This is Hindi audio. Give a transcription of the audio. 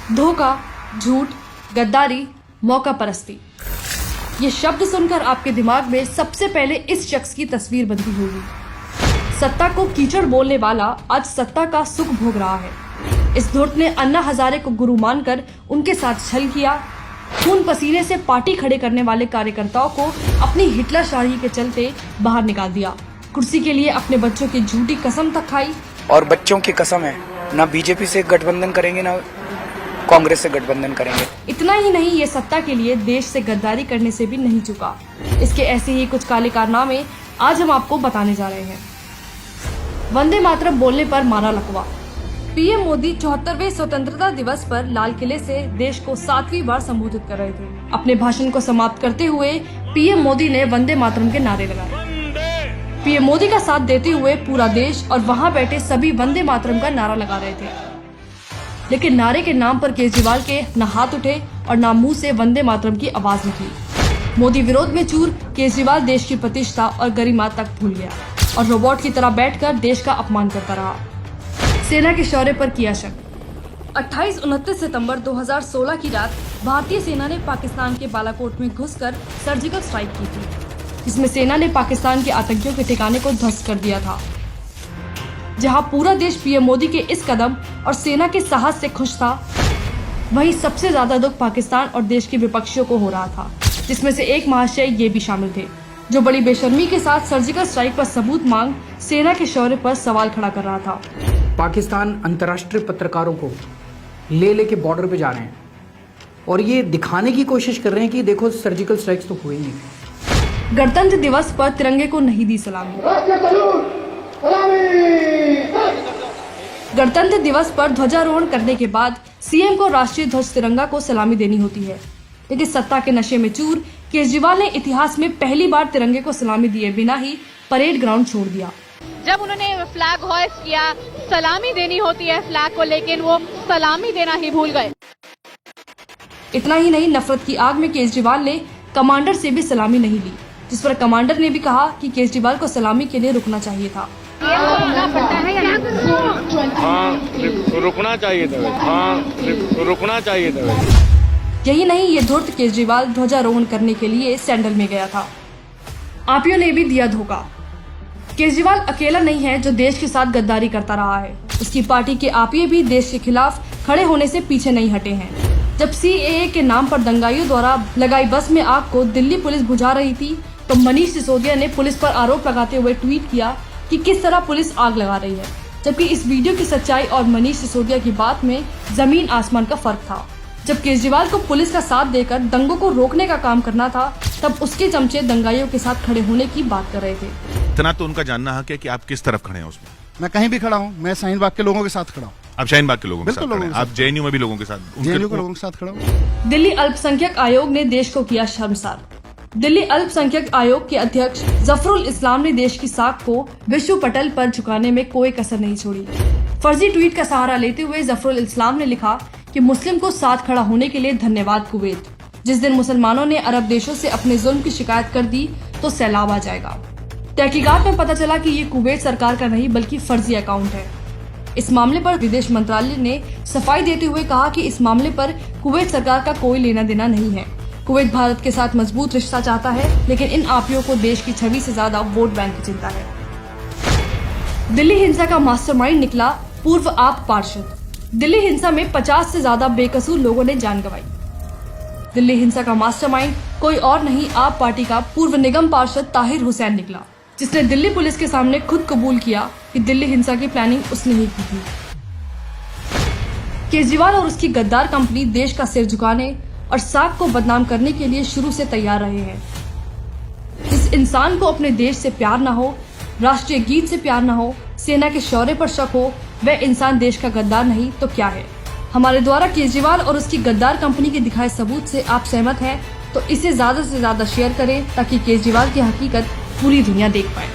धोखा, झूठ, गद्दारी, मौका परस्ती। ये शब्द सुनकर आपके दिमाग में सबसे पहले इस शख्स की तस्वीर बनती होगी। सत्ता को कीचड़ बोलने वाला आज सत्ता का सुख भोग रहा है। इस धूर्त ने अन्ना हजारे को गुरु मानकर उनके साथ छल किया। खून पसीने से पार्टी खड़े करने वाले कार्यकर्ताओं को अपनी हिटलरशाही के चलते बाहर निकाल दिया। कुर्सी के लिए अपने बच्चों की झूठी कसम तक खाई। और बच्चों की कसम है, ना बीजेपी से गठबंधन करेंगे ना कांग्रेस से गठबंधन करेंगे। इतना ही नहीं, ये सत्ता के लिए देश से गद्दारी करने से भी नहीं चुका। इसके ऐसे ही कुछ काले कारनामे आज हम आपको बताने जा रहे हैं। वंदे मातरम बोलने पर मारा लकवा। पीएम मोदी 74वें स्वतंत्रता दिवस पर लाल किले से देश को 7वीं बार संबोधित कर रहे थे। अपने भाषण को समाप्त करते हुए पीएम मोदी ने वंदे मातरम के नारे लगाए। पीएम मोदी का साथ देते हुए पूरा देश और वहां बैठे सभी वंदे मातरम का नारा लगा रहे थे। लेकिन नारे के नाम पर केजरीवाल के न हाथ उठे और न मुंह से वंदे मातरम की आवाज निकली। मोदी विरोध में चूर केजरीवाल देश की प्रतिष्ठा और गरिमा तक भूल गया और रोबोट की तरह बैठकर देश का अपमान करता रहा। सेना के शौर्य पर किया शक। 28-29 सितंबर 2016 की रात भारतीय सेना ने पाकिस्तान के बालाकोट में घुसकर सर्जिकल स्ट्राइक की थी, जिसमें सेना ने पाकिस्तान के आतंकियों के ठिकाने को ध्वस्त कर दिया था। जहां पूरा देश पीएम मोदी के इस कदम और सेना के साहस से खुश था, वहीं सबसे ज्यादा दुख पाकिस्तान और देश के विपक्षियों को हो रहा था, जिसमें से एक महाशय ये भी शामिल थे जो बड़ी बेशर्मी के साथ सर्जिकल स्ट्राइक पर सबूत मांग सेना के शौर्य पर सवाल खड़ा कर रहा था। पाकिस्तान अंतर्राष्ट्रीय पत्रकारों को लेके बॉर्डर पे जा रहे हैं और ये दिखाने की कोशिश कर रहे हैं कि देखो सर्जिकल स्ट्राइक्स तो हुए नहीं। गणतंत्र दिवस पर तिरंगे को नहीं दी सलामी। गणतंत्र दिवस पर ध्वजारोहण करने के बाद सीएम को राष्ट्रीय ध्वज तिरंगा को सलामी देनी होती है, लेकिन सत्ता के नशे में चूर केजरीवाल ने इतिहास में पहली बार तिरंगे को सलामी दिए बिना ही परेड ग्राउंड छोड़ दिया। जब उन्होंने फ्लैग होइस्ट किया, सलामी देनी होती है फ्लैग को, लेकिन वो सलामी देना ही भूल गए। इतना ही नहीं, नफरत की आग में केजरीवाल ने कमांडर से भी सलामी नहीं ली, जिस पर कमांडर ने भी कहा कि केजरीवाल को सलामी के लिए रुकना चाहिए था। रुकना चाहिए था, रुकना चाहिए था। यही नहीं, ये धूर्त केजरीवाल ध्वजारोहण करने के लिए सैंडल में गया था। आपियों ने भी दिया धोखा। केजरीवाल अकेला नहीं है जो देश के साथ गद्दारी करता रहा है। उसकी पार्टी के आपिये भी देश के खिलाफ खड़े होने से पीछे नहीं हटे हैं। जब सीएए के नाम पर दंगाइयों द्वारा लगाई बस में आग को दिल्ली पुलिस बुझा रही थी, तो मनीष सिसोदिया ने पुलिस पर आरोप लगाते हुए ट्वीट किया कि किस तरह पुलिस आग लगा रही है, जबकि इस वीडियो की सच्चाई और मनीष सिसोदिया की बात में जमीन आसमान का फर्क था। जब केजरीवाल को पुलिस का साथ देकर दंगों को रोकने का काम करना था, तब उसके चमचे दंगाइयों के साथ खड़े होने की बात कर रहे थे। इतना तो उनका जानना हक है कि आप किस तरफ खड़े हैं उसमें। मैं कहीं भी खड़ा हूँ, मैं शाहीन बाग के लोगों के साथ खड़ा हूँ। आप शाहीन बाग के लोगों के साथ खड़े हैं, आप जेएनयू में भी लोगों के साथ, जेएनयू के लोगों के साथ खड़ा हूँ। दिल्ली अल्पसंख्यक आयोग ने देश को किया शर्मसार। दिल्ली अल्पसंख्यक आयोग के अध्यक्ष जफरुल इस्लाम ने देश की साख को विश्व पटल पर झुकाने में कोई कसर नहीं छोड़ी। फर्जी ट्वीट का सहारा लेते हुए जफरुल इस्लाम ने लिखा कि मुस्लिम को साथ खड़ा होने के लिए धन्यवाद कुवैत। जिस दिन मुसलमानों ने अरब देशों से अपने जुल्म की शिकायत कर दी तो सैलाब आ जाएगा। तहकीकात में पता चला कि ये कुवैत सरकार का नहीं बल्कि फर्जी अकाउंट है। इस मामले पर विदेश मंत्रालय ने सफाई देते हुए कहा कि इस मामले पर कुवैत सरकार का कोई लेना देना नहीं है। कुवैत भारत के साथ मजबूत रिश्ता चाहता है, लेकिन इन आपियों को देश की छवि से ज्यादा वोट बैंक की चिंता है। दिल्ली हिंसा का मास्टरमाइंड निकला पूर्व आप पार्षद। दिल्ली हिंसा में 50 से ज्यादा बेकसूर लोगों ने जान गंवाई। दिल्ली हिंसा का मास्टरमाइंड कोई और नहीं, आप पार्टी का पूर्व निगम पार्षद ताहिर हुसैन निकला, जिसने दिल्ली पुलिस के सामने खुद कबूल किया कि दिल्ली हिंसा की प्लानिंग उसने ही की थी। केजरीवाल और उसकी गद्दार कंपनी देश का सिर झुकाने और साख को बदनाम करने के लिए शुरू से तैयार रहे हैं। जिस इंसान को अपने देश से प्यार न हो, राष्ट्रीय गीत से प्यार न हो, सेना के शौर्य पर शक हो, वह इंसान देश का गद्दार नहीं तो क्या है। हमारे द्वारा केजरीवाल और उसकी गद्दार कंपनी के दिखाए सबूत से आप सहमत हैं तो इसे ज्यादा से ज्यादा शेयर करें ताकि केजरीवाल की हकीकत पूरी दुनिया देख पाए।